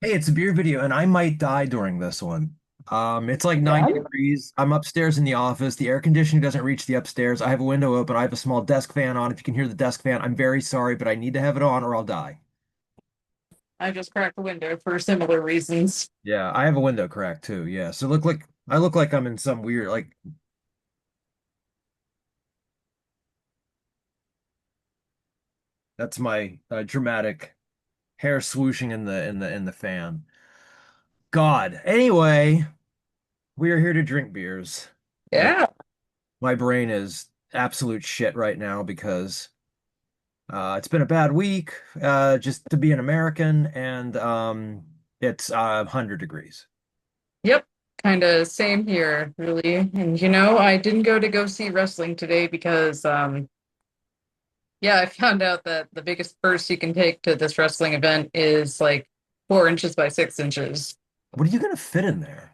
Hey, it's a beer video, and I might die during this one. It's like 90 Yeah. degrees. I'm upstairs in the office. The air conditioning doesn't reach the upstairs. I have a window open. I have a small desk fan on. If you can hear the desk fan, I'm very sorry, but I need to have it on or I'll die. I just cracked the window for similar reasons. Yeah, I have a window crack too. Yeah, so I look like I'm in some weird that's my dramatic hair swooshing in the fan. God. Anyway, we are here to drink beers. And Yeah. my brain is absolute shit right now because it's been a bad week, just to be an American, and it's 100 degrees. Yep. Kind of same here, really. And I didn't go see wrestling today because yeah, I found out that the biggest purse you can take to this wrestling event is like 4 inches by 6 inches. What are you gonna fit in there?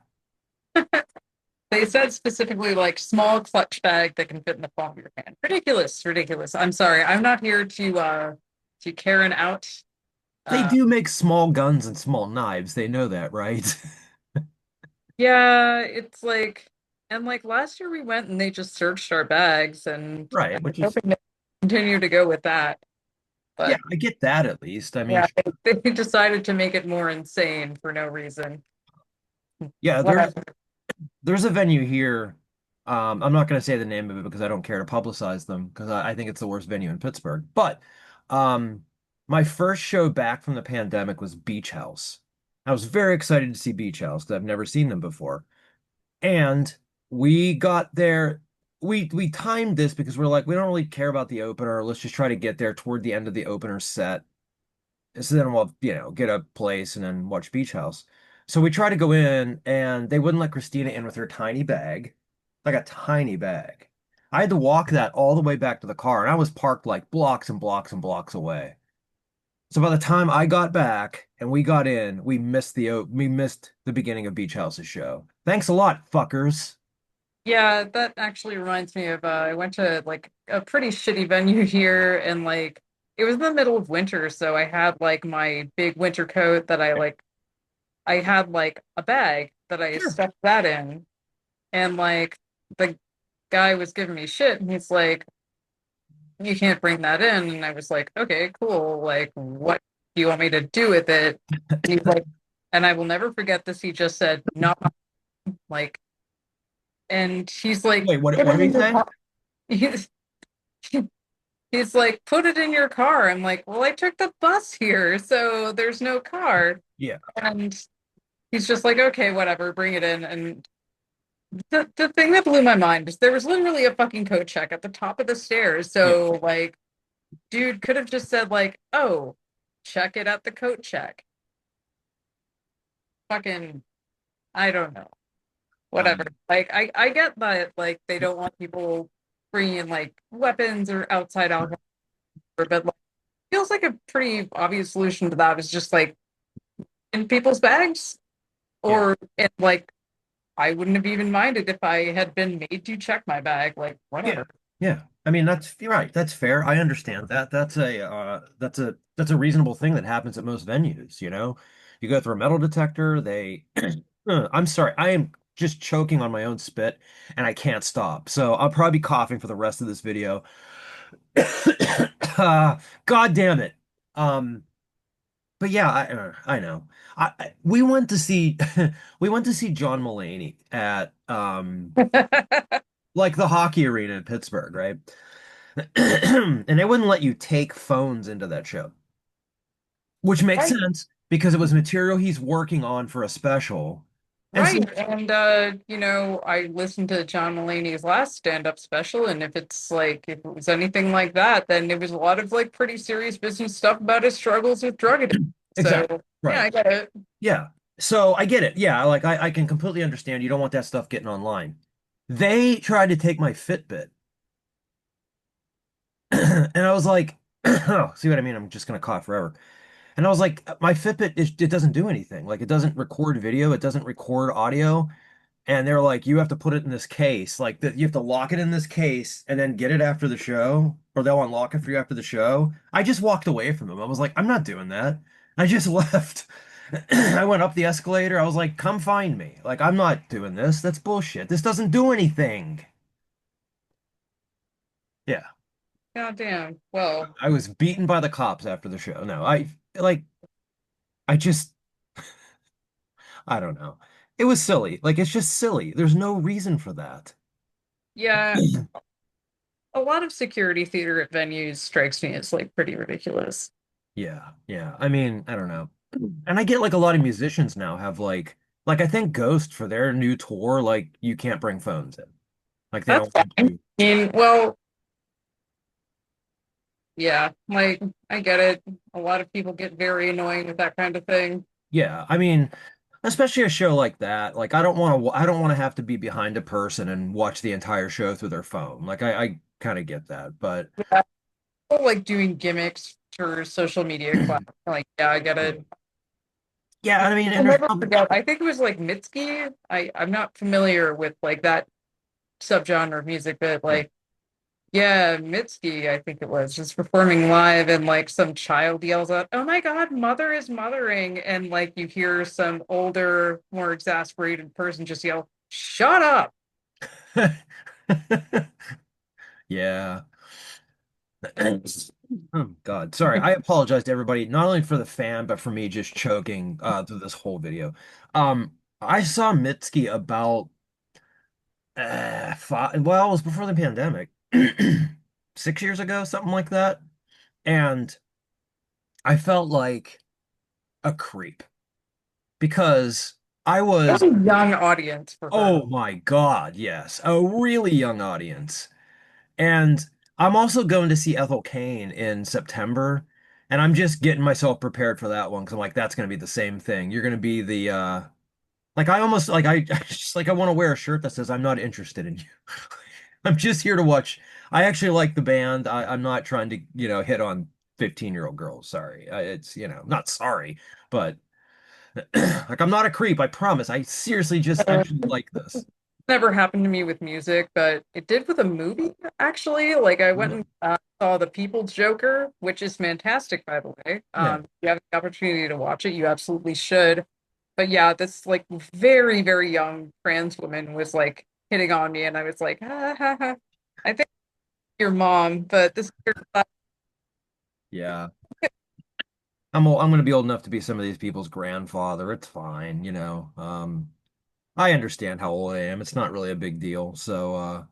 They said specifically like small clutch bag that can fit in the palm of your hand. Ridiculous, ridiculous. I'm sorry. I'm not here to Karen out. They Uh do make small guns and small knives. They know that, right? Yeah, it's like, and like last year we went and they just searched our bags, and I Right, was which is, hoping to continue to go with that. yeah, But I get that at least. I mean, yeah, they decided to make it more insane for no reason. yeah, there's Whatever. there's a venue here. I'm not going to say the name of it because I don't care to publicize them because I think it's the worst venue in Pittsburgh. But my first show back from the pandemic was Beach House. I was very excited to see Beach House because I've never seen them before. And we got there. We timed this because we're like, we don't really care about the opener. Let's just try to get there toward the end of the opener set. So then we'll, get a place and then watch Beach House. So we tried to go in and they wouldn't let Christina in with her tiny bag, like a tiny bag. I had to walk that all the way back to the car and I was parked like blocks and blocks and blocks away. So by the time I got back and we got in, we missed the beginning of Beach House's show. Thanks a lot, fuckers. Yeah, that actually reminds me of I went to like a pretty shitty venue here, and like it was in the middle of winter, so I had like my big winter coat that I had like a bag that I Sure. stuffed that in, and like the guy was giving me shit, and he's like, you can't bring that in. And I was like, okay, cool. Like, what do you want me to do with it? And he's like, and I will never forget this. He just said, not like, and he's like, Wait, what put what it did he in your say? car. He's, he's like, put it in your car. I'm like, well, I took the bus here, so there's no car. Yeah. And he's just like, okay, whatever, bring it in. And the thing that blew my mind is there was literally a fucking coat check at the top of the stairs. Yeah. So like dude could have just said like, "Oh, check it at the coat check." Fucking, I don't know. Whatever. Um, Like, I get that like they don't want people bringing in like weapons or outside alcohol, but like feels like a pretty obvious solution to that is just like in people's bags, yeah. or and like I wouldn't have even minded if I had been made to check my bag. Like, Yeah. whatever. Yeah. I mean, you're right. That's fair. I understand that. That's a reasonable thing that happens at most venues, you know? You go through a metal detector, they I'm sorry. I am just choking on my own spit and I can't stop. So I'll probably be coughing for the rest of this video. God damn it. Um, but yeah, I know. We went to see we went to see John Mulaney at like the hockey arena in Pittsburgh, right? And they wouldn't let you take phones into that show, which makes Right. sense because it was material he's working on for a special. And so, Right. And I listened to John Mulaney's last stand-up special, and if it was anything like that, then it was a lot of like pretty serious business stuff about his struggles with drug addiction. exactly, So yeah, right. I get it. Yeah. So I get it. Yeah, like I can completely understand you don't want that stuff getting online. They tried to take my Fitbit, and I was like, oh, see what I mean? I'm just gonna cough forever. And I was like, my Fitbit, it doesn't do anything. Like, it doesn't record video, it doesn't record audio. And they're like, you have to put it in this case. Like, that you have to lock it in this case and then get it after the show, or they'll unlock it for you after the show. I just walked away from them. I was like, I'm not doing that. I just left. I went up the escalator. I was like, come find me. Like, I'm not doing this. That's bullshit. This doesn't do anything. Yeah. God damn. Well, I was beaten by the cops after the show. No, like, I just, I don't know. It was silly. Like, it's just silly. There's no reason for that. yeah, a lot of security theater at venues strikes me as like pretty ridiculous. Yeah. Yeah. I mean, I don't know. And I get like a lot of musicians now have like I think Ghost for their new tour, like you can't bring phones in. Like they That's don't want fine. you. I mean, well, yeah, like I get it. A lot of people get very annoying with that kind of thing. Yeah, I mean, especially a show like that. Like I don't want to have to be behind a person and watch the entire show through their phone. Like I kind of get that, but Yeah, people like doing gimmicks for social media class. Like, yeah, I get it. yeah, I mean, I'll and there's never probably forget. I think it was like Mitski. I'm not familiar with like that subgenre of music, but yeah. like yeah, Mitski, I think it was, just performing live, and like some child yells out, "Oh my God, mother is mothering!" And like you hear some older, more exasperated person just yell, "Shut up!" Yeah. Oh God, sorry. I apologize to everybody, not only for the fan, but for me just choking through this whole video. I saw Mitski about well, it was before the pandemic, 6 years ago, something like that, and I felt like a creep because I What was, a young audience for her. oh my God, yes, a really young audience. And I'm also going to see Ethel Kane in September, and I'm just getting myself prepared for that one because I'm like, that's going to be the same thing. You're going to be the like I almost like I just like I want to wear a shirt that says I'm not interested in you. I'm just here to watch. I actually like the band. I'm not trying to, hit on 15-year-old girls. Sorry. It's, not sorry, but like I'm not a creep, I promise. I seriously just Uh, actually like this. Never happened to me with music, but it did with a movie, actually. Like I went Really? and saw The People's Joker, which is fantastic, by the way. Yeah. If you have the opportunity to watch it, you absolutely should. But yeah, this like very, very young trans woman was like hitting on me, and I was like, ha ha ha. I think your mom, but this Yeah. I'm gonna be old enough to be some of these people's grandfather. It's fine. I understand how old I am. It's not really a big deal. So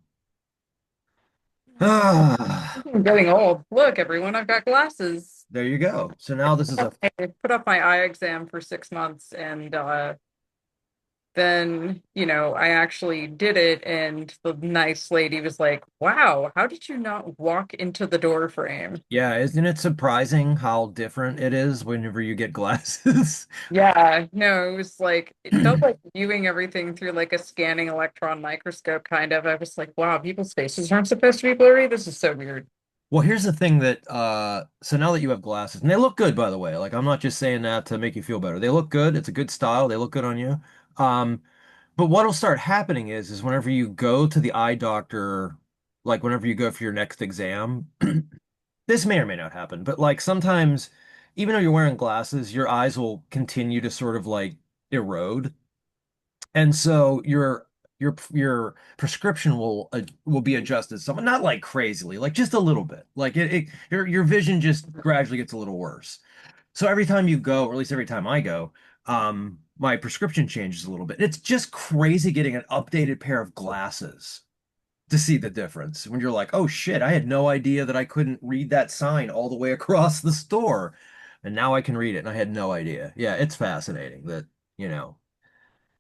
I'm getting old. Look, everyone, I've got glasses. there you go. So now this is a I put up my eye exam for 6 months, and then, I actually did it, and the nice lady was like, "Wow, how did you not walk into the door frame?" yeah, isn't it surprising how different it is whenever you get glasses? Yeah, no, it was like it felt like viewing everything through like a scanning electron microscope kind of. I was like, wow, people's faces aren't supposed to be blurry. This is so weird. Well, here's the thing that so now that you have glasses, and they look good by the way. Like I'm not just saying that to make you feel better. They look good. It's a good style. They look good on you. Um, but what'll start happening is whenever you go to the eye doctor, like whenever you go for your next exam, this may or may not happen, but like sometimes even though you're wearing glasses, your eyes will continue to sort of like erode. And so your prescription will be adjusted somewhat, not like crazily, like just a little bit. Like your vision just gradually gets a little worse. So every time you go, or at least every time I go, my prescription changes a little bit. It's just crazy getting an updated pair of glasses to see the difference when you're like, oh shit, I had no idea that I couldn't read that sign all the way across the store. And now I can read it, and I had no idea. Yeah, it's fascinating that, you know.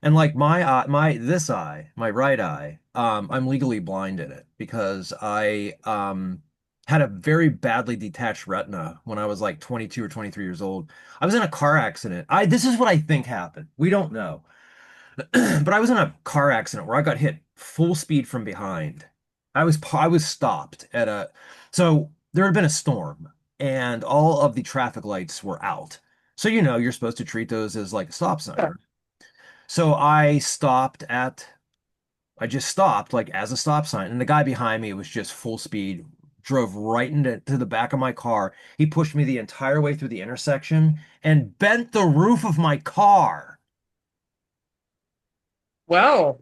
And like my eye, my right eye, I'm legally blind in it because I had a very badly detached retina when I was like 22 or 23 years old. I was in a car accident. I This is what I think happened. We don't know. But I was in a car accident where I got hit full speed from behind. I was stopped at a so there had been a storm and all of the traffic lights were out. So you're supposed to treat those as like a stop sign, right? So I just stopped like as a stop sign, and the guy behind me was just full speed, drove right into the back of my car. He pushed me the entire way through the intersection and bent the roof of my car. Well,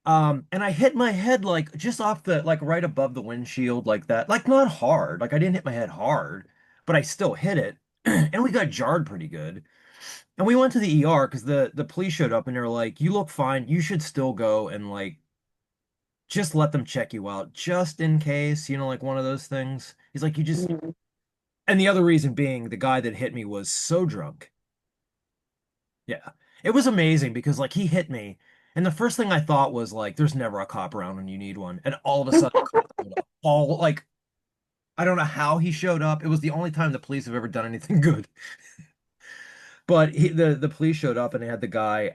And I hit my head like just off the like right above the windshield like that. Like not hard. Like I didn't hit my head hard, but I still hit it. And we got jarred pretty good. And we went to the ER because the police showed up and they were like, "You look fine. You should still go and like just let them check you out just in case, like one of those things." He's like, "You just." mm, And the other reason being the guy that hit me was so drunk. Yeah. It was amazing because like he hit me and the first thing I thought was like there's never a cop around when you need one. And all of a sudden a cop showed up. All like I don't know how he showed up. It was the only time the police have ever done anything good. But the police showed up and they had the guy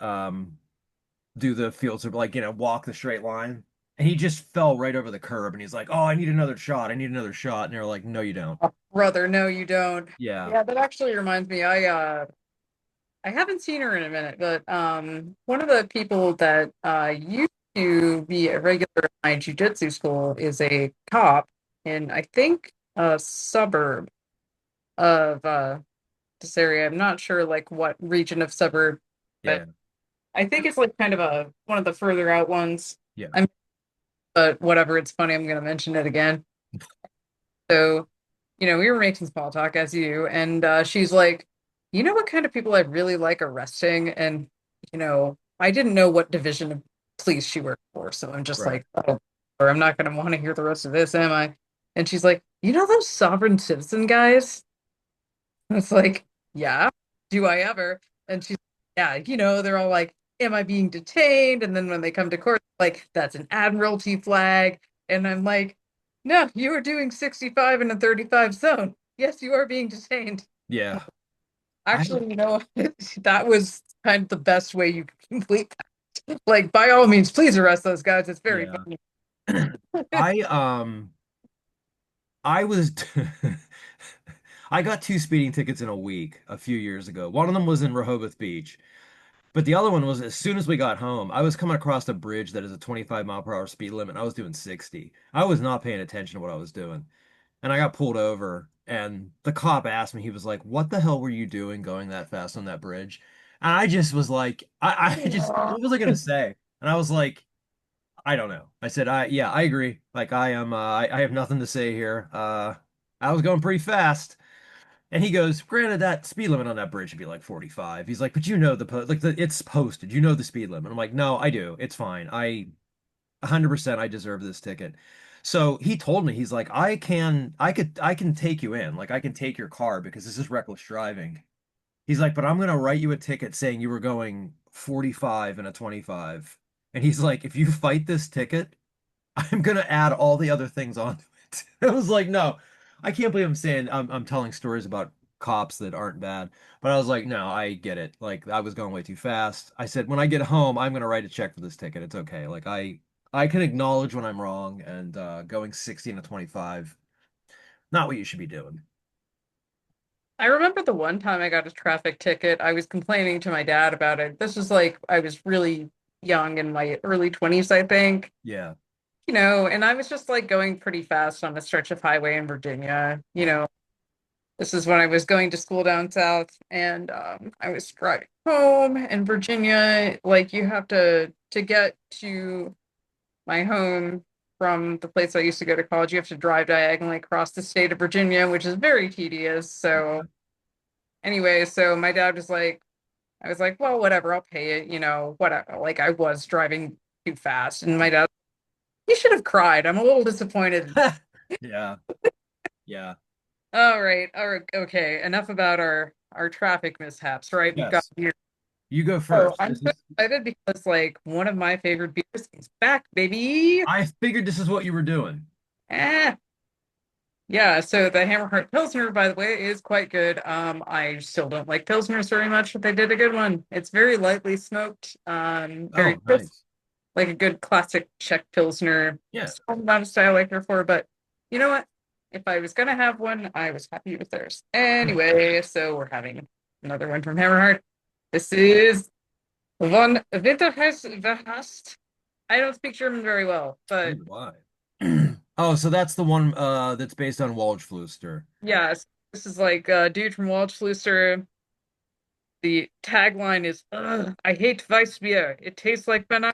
do the fields of like, walk the straight line. And he just fell right over the curb and he's like, "Oh, I need another shot. I need another shot." And they're like, "No, you don't." oh, brother, no, you don't. Yeah. Yeah, that actually reminds me. I haven't seen her in a minute, but one of the people that used to be a regular at my jujitsu school is a cop in, I think, a suburb of this area. I'm not sure like what region of suburb, but Yeah. I think it's like kind of a one of the further out ones. Yeah. I'm But whatever, it's funny, I'm gonna mention it again. So, we were making small talk as you, and she's like, you know what kind of people I really like arresting? And, I didn't know what division of police she worked for. So I'm just Right. like, oh, or I'm not going to want to hear the rest of this, am I? And she's like, those sovereign citizen guys? It's like, yeah, do I ever? And she's, yeah, they're all like, am I being detained? And then when they come to court, like, that's an admiralty flag. And I'm like, no, you are doing 65 in a 35 zone. Yes, you are being detained. Yeah. I Actually, that was kind of the best way you could complete that. Like, by all means, please arrest those guys. It's very yeah. funny. I I was I got two speeding tickets in a week a few years ago. One of them was in Rehoboth Beach, but the other one was as soon as we got home, I was coming across a bridge that is a 25-mile-per-hour speed limit. And I was doing 60. I was not paying attention to what I was doing. And I got pulled over and the cop asked me, he was like, "What the hell were you doing going that fast on that bridge?" And I just was like, I just, Aw. what was I gonna say? And I was like, I don't know. I said, yeah, I agree. Like I am, I have nothing to say here. I was going pretty fast. And he goes, "Granted, that speed limit on that bridge should be like 45." He's like, "But you know it's posted. You know the speed limit." I'm like, "No, I do. It's fine. 100% I deserve this ticket." So he told me, he's like, I can take you in. Like I can take your car because this is reckless driving." He's like, "But I'm gonna write you a ticket saying you were going 45 and a 25." And he's like, "If you fight this ticket, I'm gonna add all the other things onto it." I was like, "No, I can't believe I'm telling stories about cops that aren't bad." But I was like, "No, I get it. Like I was going way too fast." I said, "When I get home, I'm gonna write a check for this ticket. It's okay. Like I can acknowledge when I'm wrong and going 60 and a 25, not what you should be doing." I remember the one time I got a traffic ticket. I was complaining to my dad about it. This was like I was really young in my early 20s, I think. Yeah. And I was just like going pretty fast on a stretch of highway in Virginia. This is when I was going to school down south and I was driving home in Virginia. Like you have to get to my home from the place I used to go to college, you have to drive diagonally across the state of Virginia, which is very tedious. So anyway, so my dad was like, I was like, well, whatever, I'll pay it, whatever. Like I was driving too fast. And my dad, you should have cried. I'm a little disappointed. Yeah. Yeah. All right. All right. Okay. Enough about our traffic mishaps, right? We've got Yes. here. You go So first. I'm so excited because like one of my favorite beers is back, baby. I figured this is what you were doing. Eh. Yeah, so the Hammerheart Pilsner, by the way, is quite good. I still don't like Pilsners very much, but they did a good one. It's very lightly smoked, very Oh, crisp, nice. like a good classic Czech Pilsner. Yeah. Still not a style I care for, but you know what? If I was gonna have one, I was happy with theirs. Anyway, so we're having another one from Hammerheart. This is von Winterhuis Verhast. I don't speak German very well, but Neither do I. Oh, so that's the one that's based on Waldflüster. Yes, this is like a dude from Waldschleuster. The tagline is, "Ugh, I hate Weissbier. It tastes like banana."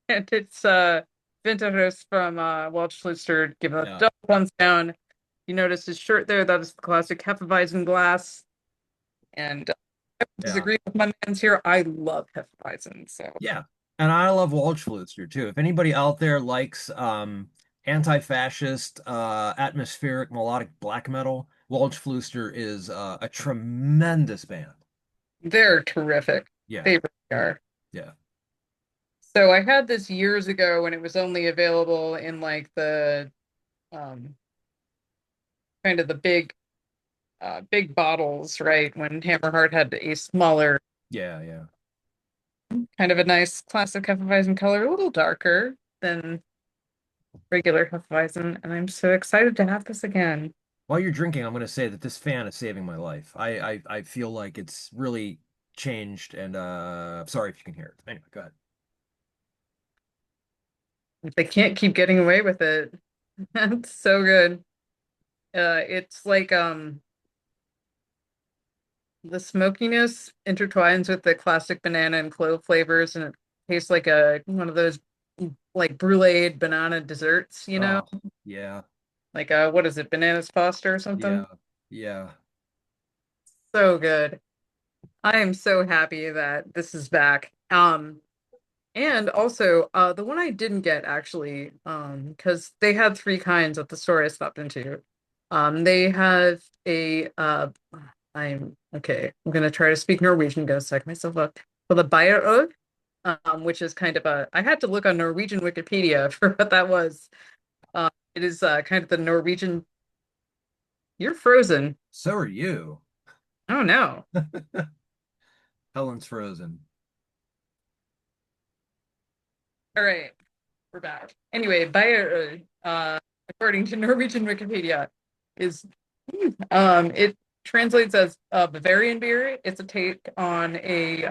And it's Vinterhus from Waldschleuster. Give a Yeah. double thumbs down. You notice his shirt there. That is the classic Hefeweizen glass. And I Yeah. disagree with my man's here. I love Hefeweizen. So Yeah. And I love Waldschleuster too. If anybody out there likes anti-fascist atmospheric melodic black metal, Waldschleuster is a tremendous band. they're terrific. Yeah. They really are. Yeah. So I had this years ago when it was only available in like the um kind of the big bottles, right? When Hammerheart had a smaller, Yeah, yeah. kind of a nice classic Hefeweizen color, a little darker than regular Hefeweizen, and I'm so excited to have this again. While you're drinking, I'm going to say that this fan is saving my life. I feel like it's really changed and sorry if you can hear it. Anyway, go ahead. They can't keep getting away with it. That's so good. It's like the smokiness intertwines with the classic banana and clove flavors, and it tastes like a one of those like bruleed banana desserts, you know? Oh, yeah. Like what is it, bananas foster or something? Yeah. Yeah. So good. I am so happy that this is back. And also the one I didn't get actually, because they had three kinds at the store I stopped into. They have a I'm okay. I'm gonna try to speak Norwegian, gonna psych myself up. For the Bayer, which is kind of a I had to look on Norwegian Wikipedia for what that was. It is kind of the Norwegian. You're frozen. So are you. Oh no. Helen's frozen. All right, we're back. Anyway, Bayer, according to Norwegian Wikipedia, is it translates as Bavarian beer. It's a take on a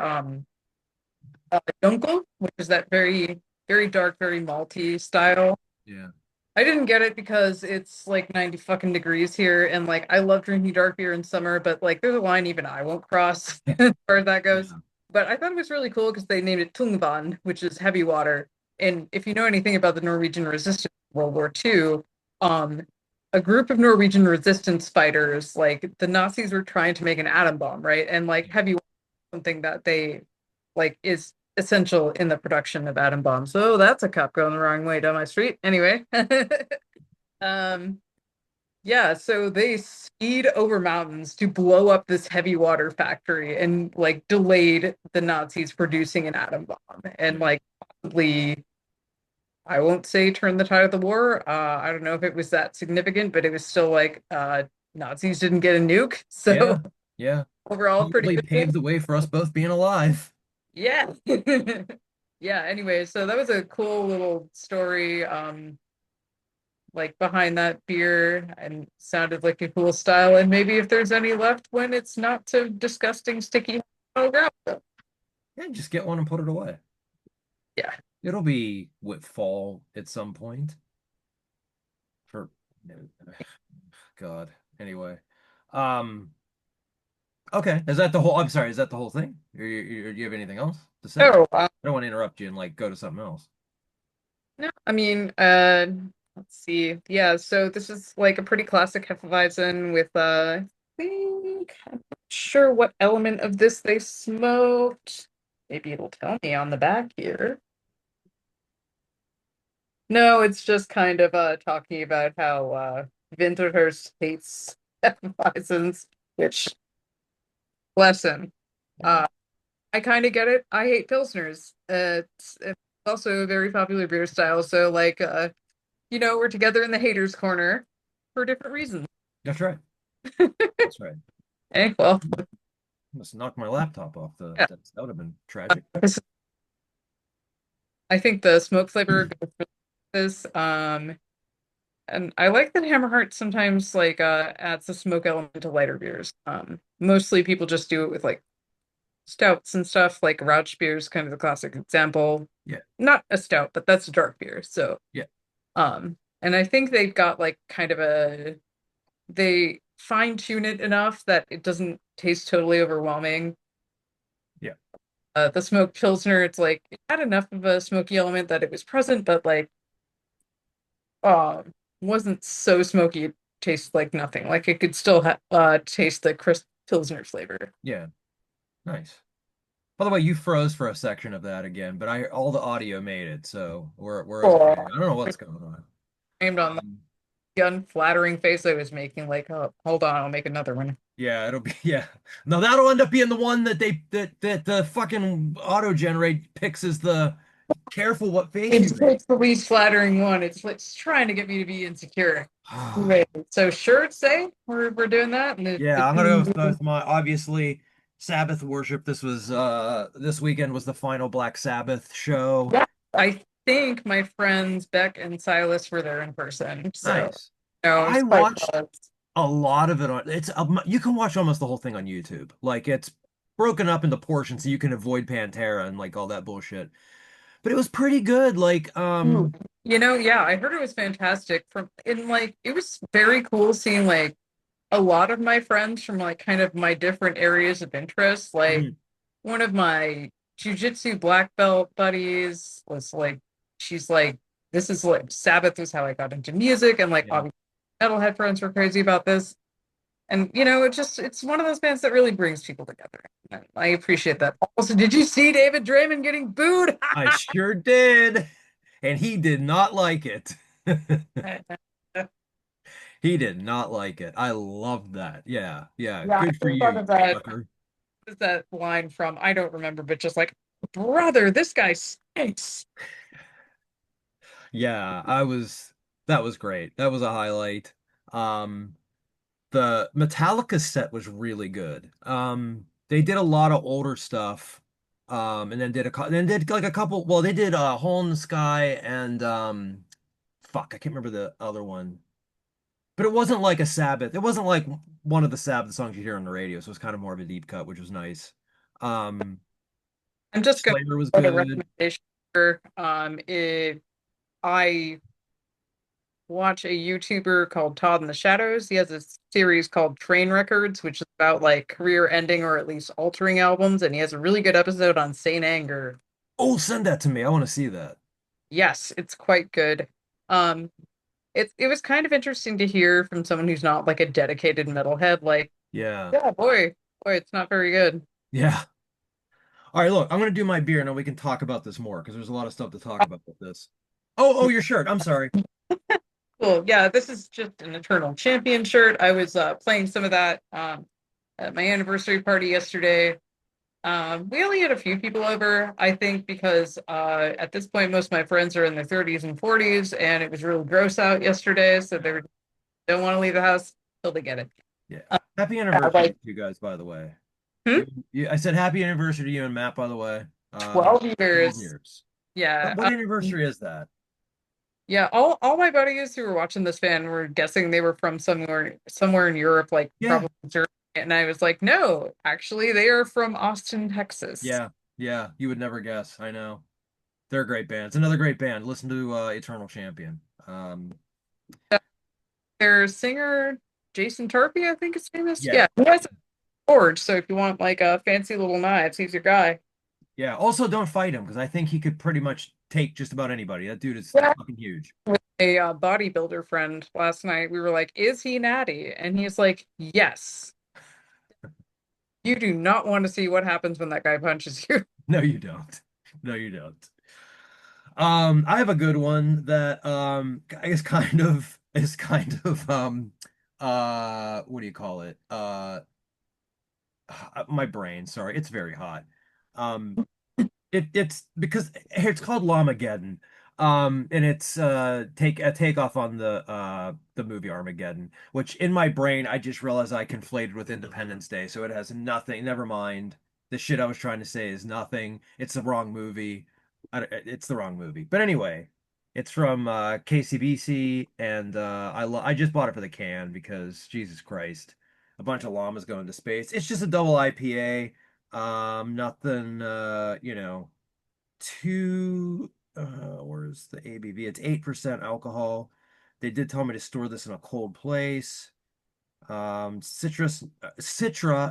dunkel, which is that very dark, very malty style. Yeah. I didn't get it because it's like 90 fucking degrees here, and like I love drinking dark beer in summer, but like there's a line even I won't cross as far as that goes. Yeah. But I thought it was really cool because they named it Tungvann, which is heavy water. And if you know anything about the Norwegian resistance in World War II, um, a group of Norwegian resistance fighters, like the Nazis were trying to make an atom bomb, right? And like heavy water is something that they like is essential in the production of atom bombs. So that's a cop going the wrong way down my street. Anyway. Um, yeah, so they skied over mountains to blow up this heavy water factory and like delayed the Nazis producing an atom bomb and Yeah. like possibly I won't say turn the tide of the war. I don't know if it was that significant, but it was still like Nazis didn't get a nuke. Yeah. So Yeah. overall pretty Probably good thing. paved the way for us both being alive. Yeah. Yeah, anyway, so that was a cool little story. Like behind that beer and sounded like a cool style. And maybe if there's any left when it's not so disgusting, sticky, I'll grab them. Yeah, just get one and put it away. Yeah. It'll be with fall at some point for God. Anyway. Um, okay. Is that the whole I'm sorry, is that the whole thing? Do you have anything else to say? I Oh, don't want to interrupt you and like go to something else. no, I mean, let's see. Yeah, so this is like a pretty classic Hefeweizen with I think I'm not sure what element of this they smoked. Maybe it'll tell me on the back here. No, it's just kind of talking about how Winterhurst hates Hefeweizens, which bless him. Yeah. Uh, I kind of get it. I hate Pilsners. It's also a very popular beer style, so like we're together in the haters corner for different reasons. That's right. That's right. Okay, well, Must knock my laptop off yeah. that would have been tragic. I think the smoke flavor goes for this. And I like that Hammerheart sometimes like adds a smoke element to lighter beers. Mostly people just do it with like stouts and stuff. Like Rauch beer is kind of the classic example. Yeah. Not a stout, but that's a dark beer. So Yeah. And I think they've got like kind of they fine tune it enough that it doesn't taste totally overwhelming. Yeah. The smoked Pilsner, it's like it had enough of a smoky element that it was present, but like wasn't so smoky it tastes like nothing. Like it could still taste the crisp Pilsner flavor. Yeah. Nice. By the way, you froze for a section of that again, but I all the audio made it, so we're okay. Oh, I don't know what's going on. aimed on Um, the unflattering face I was making, like, oh, hold on, I'll make another one. yeah, it'll be yeah. No, that'll end up being the one that that the fucking auto generate picks as the careful what face you make. It's the least flattering one. It's trying to get me to be insecure. Yeah, Anyway, so shirts say we're doing that, and I'm gonna go with my obviously Sabbath worship. This was this weekend was the final Black Sabbath show. yeah, I think my friends Beck and Silas were there in person. So Nice. no, I it's quite watched buzz. a lot of it on you can watch almost the whole thing on YouTube. Like it's broken up into portions so you can avoid Pantera and like all that bullshit. But it was pretty good. Like Ooh. Yeah, I heard it was fantastic. From in like it was very cool seeing like a lot of my friends from like kind of my different areas of interest. Like mhm, one of my jujitsu black belt buddies was like, she's like, this is like Sabbath was how I got into music, and like yeah. obviously metalhead friends were crazy about this. And it's one of those bands that really brings people together. And I appreciate that. Also, did you see David Draymond getting booed? I sure did. And he did not like it. He did not like it. I loved that. Yeah, yeah. Yeah, Good for I thought you, of that. sucker. Is that line from I don't remember, but just like, brother, this guy stinks. Yeah, I was that was great. That was a highlight. Um the Metallica set was really good. They did a lot of older stuff. And then then did like a couple well, they did Hole in the Sky and fuck, I can't remember the other one. But it wasn't like a Sabbath. It wasn't like one of the Sabbath songs you hear on the radio, so it was kind of more of a deep cut, which was nice. Um I'm just gonna Slayer was put a good. recommendation here. If I watch a YouTuber called Todd in the Shadows. He has a series called Train Records, which is about like career ending or at least altering albums, and he has a really good episode on Saint Anger. Oh, send that to me. I want to see that. Yes, it's quite good. Um, it was kind of interesting to hear from someone who's not like a dedicated metalhead, like, Yeah. yeah, boy, it's not very good. Yeah. All right, look, I'm gonna do my beer and then we can talk about this more because there's a lot of stuff to talk about with this. Oh, your shirt. I'm sorry. Cool. Yeah, this is just an Eternal Champion shirt. I was playing some of that at my anniversary party yesterday. We only had a few people over, I think, because at this point, most of my friends are in their 30s and 40s, and it was really gross out yesterday, so don't want to leave the house till they get it. Yeah. Happy Yeah, anniversary to like you guys, by the way. hmm? I said happy anniversary to you and Matt, by the way. 12 12 years. years. Yeah. What anniversary is that? Yeah, all my buddies who were watching this fan were guessing they were from somewhere in Europe, like Yeah. probably Germany. And I was like, no, actually, they are from Austin, Texas. Yeah. Yeah. You would never guess. I know. They're a great band. It's another great band. Listen to Eternal Champion. Their singer, Jason Tarpey, I think his name is. Yeah. Yeah, he has a forge. So if you want like a fancy little knives, he's your guy. Yeah. Also, don't fight him because I think he could pretty much take just about anybody. That dude is Yeah. fucking huge. With a bodybuilder friend last night, we were like, "Is he natty?" And he's like, "Yes." You do not want to see what happens when that guy punches you. No, you don't. No, you don't. I have a good one that what do you call it? My brain, sorry, it's very hot. Um it's because it's called Lamageddon. And it's take a takeoff on the movie Armageddon, which in my brain I just realized I conflated with Independence Day, so it has nothing, never mind. The shit I was trying to say is nothing. It's the wrong movie. It's the wrong movie. But anyway, it's from KCBC and I just bought it for the can because Jesus Christ, a bunch of llamas going to space. It's just a double IPA. Nothing too where's the ABV? It's 8% alcohol. They did tell me to store this in a cold place. Citra,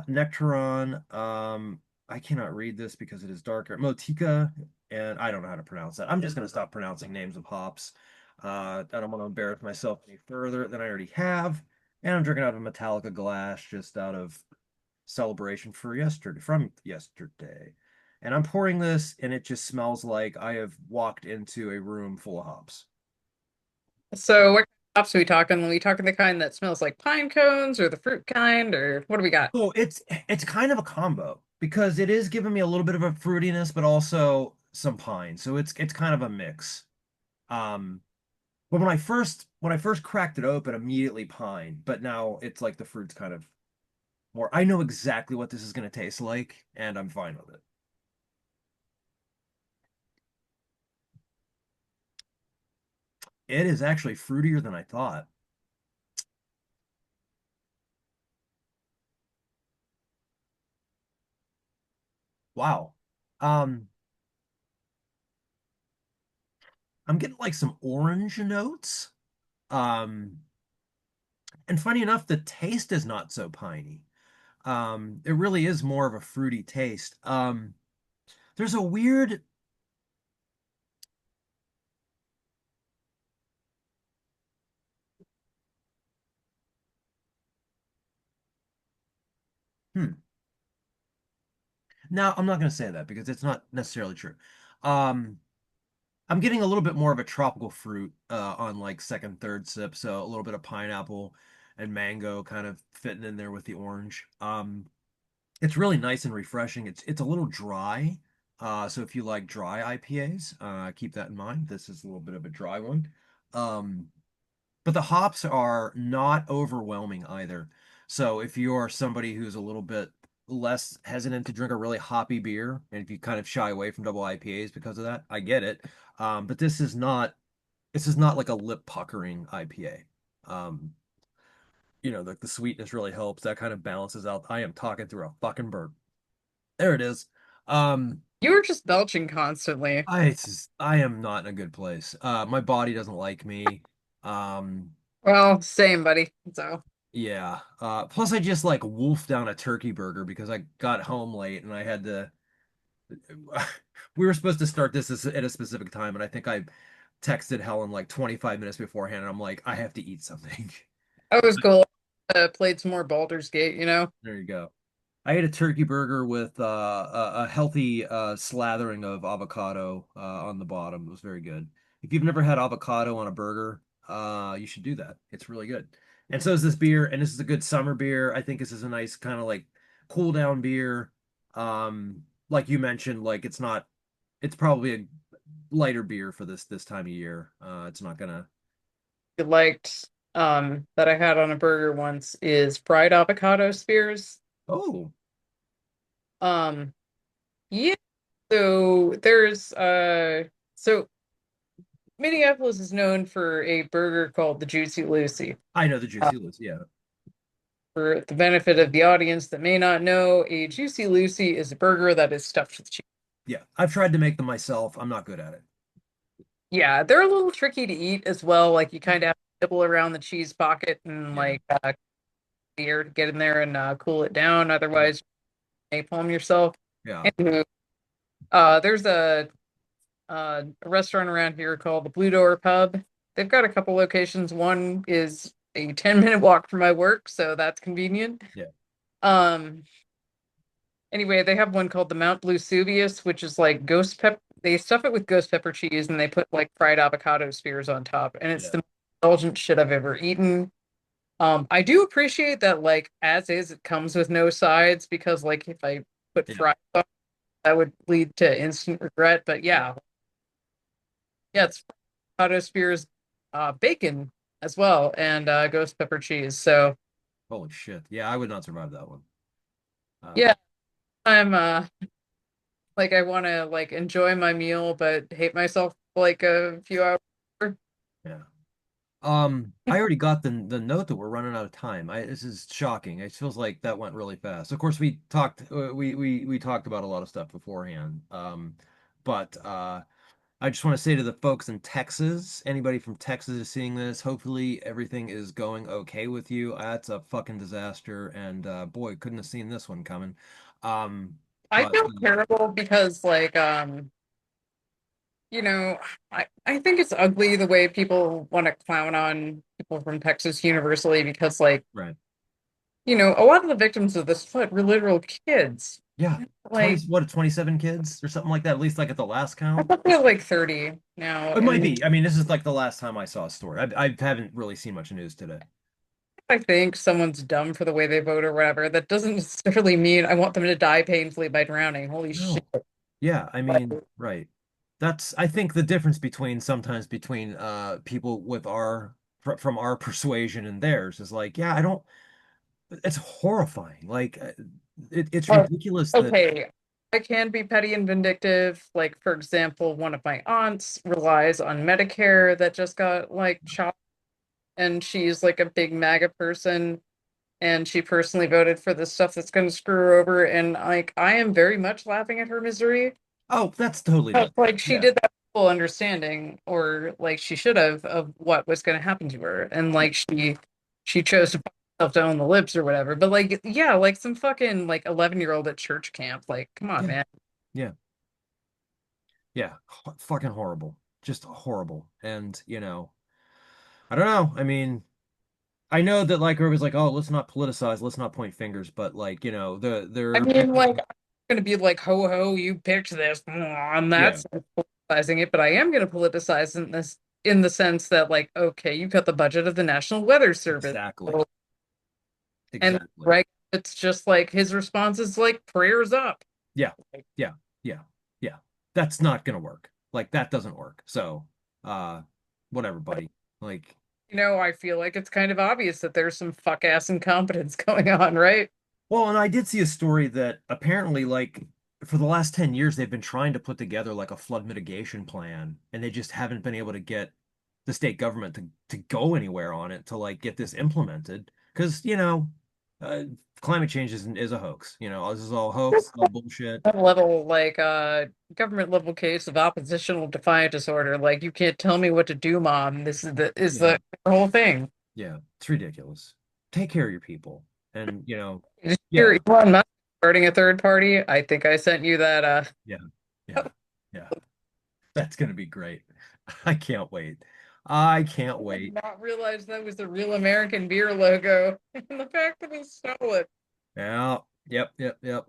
Nectaron. I cannot read this because it is darker. Motica, and I don't know how to pronounce that. I'm just gonna stop pronouncing names of hops. I don't want to embarrass myself any further than I already have. And I'm drinking out of a Metallica glass just out of celebration for yesterday, from yesterday. And I'm pouring this, and it just smells like I have walked into a room full of hops. So what hops are we talking? Are we talking the kind that smells like pine cones or the fruit kind or what do we got? Oh, it's kind of a combo because it is giving me a little bit of a fruitiness, but also some pine. So it's kind of a mix. Um, but when I first cracked it open, immediately pine, but now it's like the fruit's kind of more. I know exactly what this is going to taste like, and I'm fine with it. It is actually fruitier than I thought. Wow. Um, I'm getting like some orange notes. Um, and funny enough, the taste is not so piney. It really is more of a fruity taste. There's a weird, hmm. Now, I'm not going to say that because it's not necessarily true. Um, I'm getting a little bit more of a tropical fruit on like second, third sip, so a little bit of pineapple and mango kind of fitting in there with the orange. It's really nice and refreshing. It's a little dry. So if you like dry IPAs, keep that in mind. This is a little bit of a dry one. Um, but the hops are not overwhelming either. So if you're somebody who's a little bit less hesitant to drink a really hoppy beer, and if you kind of shy away from double IPAs because of that, I get it. But this is not like a lip puckering IPA. Um, the sweetness really helps. That kind of balances out. I am talking through a fucking bird. There it is. Um, You were just belching constantly. I am not in a good place. My body doesn't like me. Um, Well, same, buddy. So Yeah. Plus I just like wolfed down a turkey burger because I got home late and I had to we were supposed to start this at a specific time and I think I texted Helen like 25 minutes beforehand and I'm like, I have to eat something. that was cool. Played some more Baldur's Gate, you know? There you go. I ate a turkey burger with a healthy slathering of avocado on the bottom. It was very good. If you've never had avocado on a burger, you should do that. It's really good. And so is this beer, and this is a good summer beer. I think this is a nice kind of like cool down beer. Like you mentioned, like it's probably a lighter beer for this time of year. It's not gonna. Liked that I had on a burger once is fried avocado spears. Oh, Um yeah, so so Minneapolis is known for a burger called the Juicy Lucy. I know the Uh, Juicy Lucy. Yeah, for the benefit of the audience that may not know, a Juicy Lucy is a burger that is stuffed with cheese. yeah. I've tried to make them myself. I'm not good at it. Yeah, they're a little tricky to eat as well. Like you kind of have to nibble around the cheese pocket and Yeah, like the air to get in there and cool it down. yeah, Otherwise, you napalm yourself. yeah. And there's a restaurant around here called the Blue Door Pub. They've got a couple locations. One is a 10-minute walk from my work, so that's convenient. Yeah. Um, anyway, they have one called the Mount Vesuvius, which is like ghost pepper. They stuff it with ghost pepper cheese and they put like fried avocado spears on top, and it's Yeah. the most indulgent shit I've ever eaten. I do appreciate that, like, as is, it comes with no sides because, like, if I put Yeah. fries on, that would lead to instant regret. But Yeah. yeah, it's avocado spears, bacon as well, and ghost pepper cheese. So Holy shit. Yeah, I would not survive that one. yeah, Um, I'm like I want to like enjoy my meal, but hate myself for, like a few hours. yeah. I already got the note that we're running out of time. This is shocking. It feels like that went really fast. Of course, we talked about a lot of stuff beforehand. But I just want to say to the folks in Texas, anybody from Texas is seeing this, hopefully everything is going okay with you. That's a fucking disaster, and boy, couldn't have seen this one coming. Um, I but feel terrible because you know, I think it's ugly the way people want to clown on people from Texas universally because right, a lot of the victims of this flood were literal kids. yeah, 20, Like what, 27 kids or something like that, at least like at the last I count. think they're like 30 now, It might and be. I mean, this is like the last time I saw a story. I haven't really seen much news today. I think someone's dumb for the way they vote or whatever. That doesn't necessarily mean I want them to die painfully by drowning. Holy shit. No. Yeah, I mean, right. That's I think the difference between sometimes between people with our from our persuasion and theirs is like, yeah, I don't it's horrifying. Like it's Oh, ridiculous that okay. I can be petty and vindictive. Like, for example, one of my aunts relies on Medicare that just got like chopped, and she's like a big MAGA person, and she personally voted for the stuff that's going to screw her over. And like, I am very much laughing at her misery. oh, that's totally But, different. like, she Yeah. did that full understanding, or like she should have, of what was going to happen to her, and Yeah. like she chose to put herself down the lips or whatever. But like, yeah, like some fucking like 11-year-old at church camp. Like, come on, Yeah. man. Yeah. Yeah. Fucking horrible. Just horrible. And, I don't know. I mean, I know that like everybody's like, oh, let's not politicize, let's not point fingers, but like, I there mean, like, I'm gonna be like, ho ho, you picked this. I'm yeah, not politicizing it, but I am gonna politicize in the sense that, like, okay, you cut the budget of the National Weather Service. exactly. And Exactly. right, it's just like his response is like prayers up. Yeah. Like, Yeah. Yeah. Yeah. That's not gonna work. Like that doesn't work. So, uh, whatever, buddy. Like, I feel like it's kind of obvious that there's some fuck ass incompetence going on, right? well, and I did see a story that apparently, like, for the last 10 years, they've been trying to put together like a flood mitigation plan, and they just haven't been able to get the state government to go anywhere on it to like get this implemented. Because, uh, climate change is a hoax. This is all hoax, all bullshit. That level, like, government level case of oppositional defiant disorder. Like, you can't tell me what to do, mom. This is Yeah. the whole thing. Yeah. It's ridiculous. Take care of your people. And, Did you yeah, hear Elon Musk starting a third party? I think I sent you that. yeah, yeah, yeah. That's gonna be great. I can't wait. I can't I did wait. not realize that was the real American beer logo, and the fact that he stole it. Yeah. Yep, yep, yep.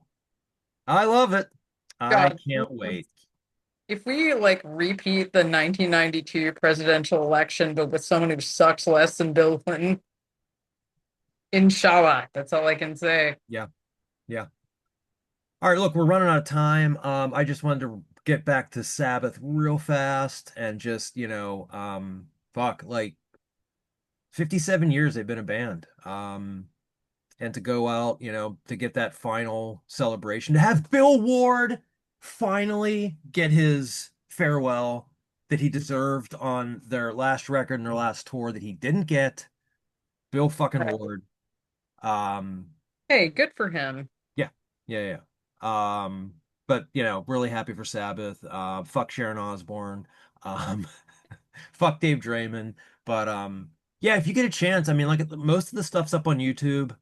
I love it. I God, can't wait. if we like repeat the 1992 presidential election, but with someone who sucks less than Bill Clinton, inshallah. That's all I can say. Yeah, yeah. All right, look, we're running out of time. I just wanted to get back to Sabbath real fast and just, fuck, like 57 years they've been a band. And to go out, to get that final celebration, to have Bill Ward finally get his farewell that he deserved on their last record and their last tour that he didn't get. Bill fucking Ward. Um, Hey, good for him. yeah, yeah, yeah. But really happy for Sabbath. Fuck Sharon Osbourne. Um, fuck Dave Draymond. But yeah, if you get a chance, I mean, like most of the stuff's up on YouTube.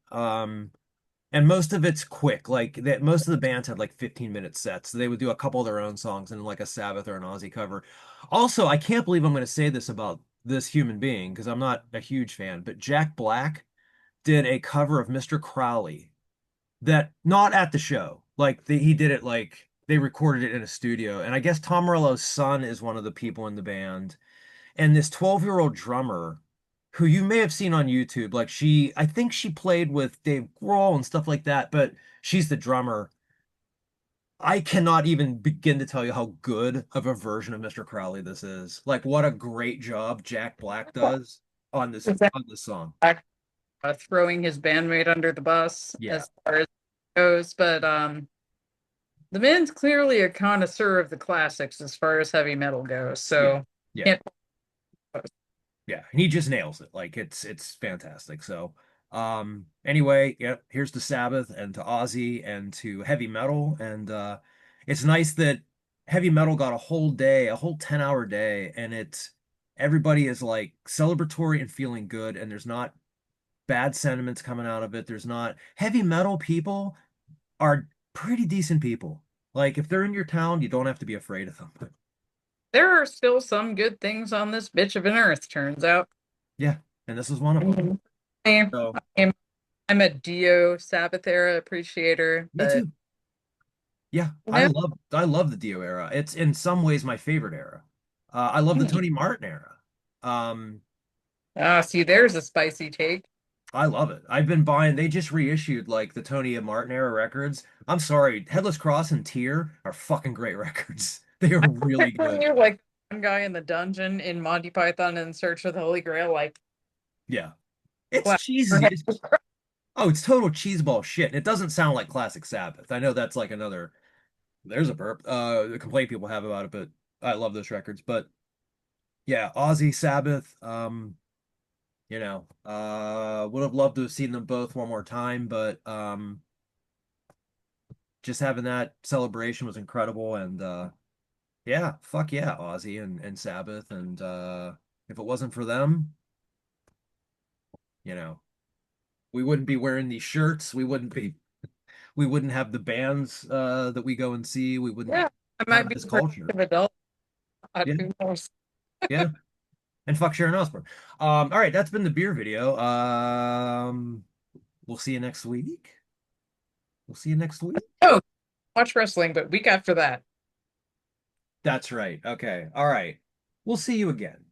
And most of it's quick. Like that, most of the bands had like 15-minute sets. So they would do a couple of their own songs and like a Sabbath or an Ozzy cover. Also, I can't believe I'm going to say this about this human being because I'm not a huge fan, but Jack Black did a cover of Mr. Crowley that not at the show. Like he did it like they recorded it in a studio. And I guess Tom Morello's son is one of the people in the band. And this 12-year-old drummer who you may have seen on YouTube, like I think she played with Dave Grohl and stuff like that, but she's the drummer. I cannot even begin to tell you how good of a version of Mr. Crowley this is. Like what a great job Jack Black does on this Is that on this song. throwing his bandmate under the bus Yeah. as far as it goes? But the man's clearly a connoisseur of the classics as far as heavy metal goes. Yeah. So Yeah. can't. Yeah, and he just nails it. Like it's fantastic. So, anyway, yeah, here's to Sabbath and to Ozzy and to heavy metal and it's nice that heavy metal got a whole day, a whole 10-hour day, and it's everybody is like celebratory and feeling good, and there's not bad sentiments coming out of it. There's not heavy metal people are pretty decent people. Like if they're in your town, you don't have to be afraid of them. There are still some good things on this bitch of an earth, turns out. Yeah, and this is one of them. Mhm. I- So I'm a Dio Sabbath era appreciator, me but too. Yeah, no. I love the Dio era. It's in some ways my favorite era. I love the Hmm. Tony Martin era. Um, Ah, see, there's a spicy take. I love it. I've been buying, they just reissued like the Tony Martin era records. I'm sorry, Headless Cross and Tear are fucking great records. They are really When good. you're like one guy in the dungeon in Monty Python in Search of the Holy Grail, like, Yeah. It's clap your cheesy. head. Oh, it's total cheeseball shit. And it doesn't sound like classic Sabbath. I know that's like another, there's a burp, complaint people have about it, but I love those records. But yeah, Ozzy, Sabbath, would have loved to have seen them both one more time, but just having that celebration was incredible. And yeah, fuck yeah, Ozzy and Sabbath. And if it wasn't for them, you know, we wouldn't be wearing these shirts. We wouldn't have the bands that we go and see. We wouldn't Yeah, I might have be this a culture. productive adult. Yeah, Who knows? yeah. And fuck Sharon Osbourne. All right, that's been the beer video. We'll see you next week. We'll see you next week. Oh, watch wrestling, but week after that. That's right. Okay. All right. We'll see you again.